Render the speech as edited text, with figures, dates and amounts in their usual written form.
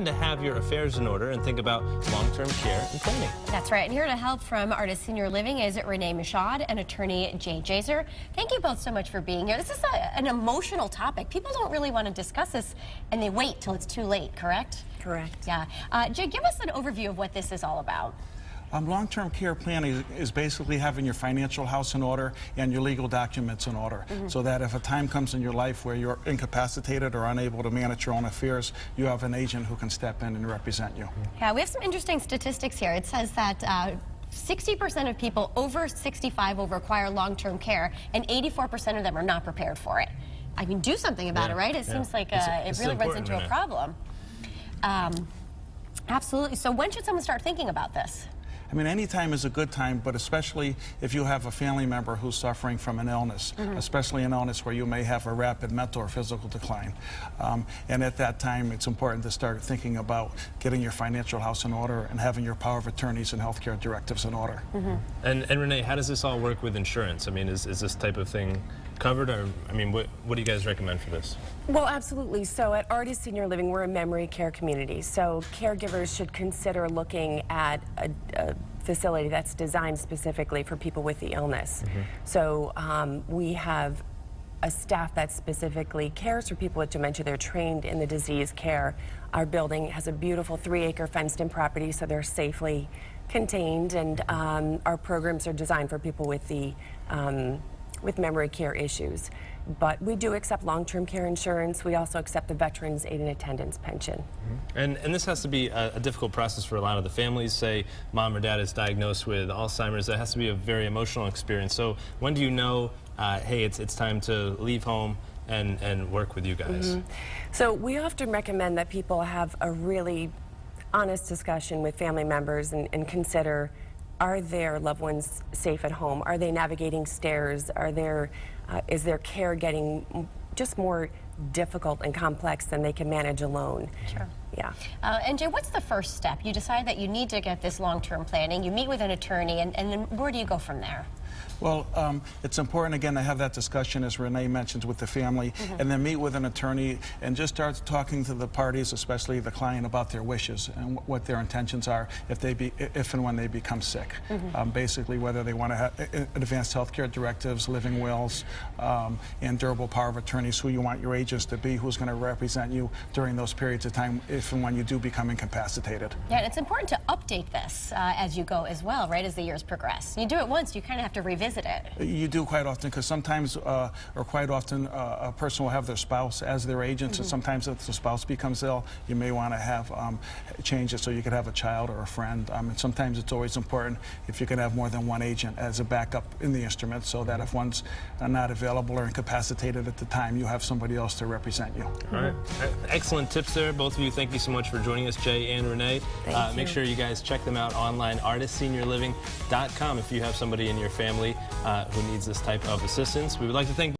To have your affairs in order and think about long-term care and planning. That's right. And here to help from Artis Senior Living is Renee Michaud and attorney Jay Jaser. Thank you both so much for being here. This is an emotional topic. People don't really want to discuss this, and they wait till it's too late, correct? Correct. Yeah. Jay, give us an overview of what this is all about. Long-term care planning is basically having your financial house in order and your legal documents in order, so that if a time comes in your life where you're incapacitated or unable to manage your own affairs, you have an agent who can step in and represent you. Yeah, we have some interesting statistics here. It says that 60% of people over 65 will require long-term care, and 84% of them are not prepared for it. I mean, do something about it, right? It seems like it really runs into a problem. Absolutely. So when should someone start thinking about this? I mean, any time is a good time, but especially if you have a family member who's suffering from an illness, especially an illness where you may have a rapid mental or physical decline. And at that time, it's important to start thinking about getting your financial house in order and having your power of attorneys and healthcare directives in order. And Renee, how does this all work with insurance? I mean, is this type of thing covered, or I mean, what do you guys recommend for this? Well, absolutely. So at Artis Senior Living, we're a memory care community. So caregivers should consider looking at a facility that's designed specifically for people with the illness. So we have a staff that specifically cares for people with dementia. They're trained in the disease care. Our building has a beautiful 3-acre fenced-in property, so they're safely contained, and our programs are designed for people with the with memory care issues. But we do accept long-term care insurance. We also accept the Veterans Aid and Attendance Pension. And this has to be a difficult process for a lot of the families. Say mom or dad is diagnosed with Alzheimer's. That has to be a very emotional experience. So when do you know, hey, it's time to leave home and work with you guys? So we often recommend that people have a really honest discussion with family members and consider, are their loved ones safe at home? Are they navigating stairs? Is their care getting just more difficult and complex than they can manage alone? Sure. Yeah. And Jay, what's the first step? You decide that you need to get this long-term planning. You meet with an attorney, and then where do you go from there? Well, it's important, again, to have that discussion, as Renee mentions, with the family, and then meet with an attorney and just start talking to the parties, especially the client, about their wishes and what their intentions are if and when they become sick. Basically, whether they want to have advanced health care directives, living wills, and durable power of attorneys, who you want your agents to be, who's going to represent you during those periods of time if and when you do become incapacitated. Yeah, and it's important to update this as you go as well, right, as the years progress. You do it once, you kind of have to revisit it. You do quite often, because sometimes, or quite often, a person will have their spouse as their agent, and sometimes if the spouse becomes ill, you may want to have change it so you could have a child or a friend. And sometimes it's always important if you can have more than one agent as a backup in the instrument, so that if one's not available or incapacitated at the time, you have somebody else to represent you. All right. Excellent tips there, both of you. Thank you so much for joining us, Jay and Renee. Make sure you guys check them out online, artisseniorliving.com, if you have somebody in your family who needs this type of assistance. We would like to thank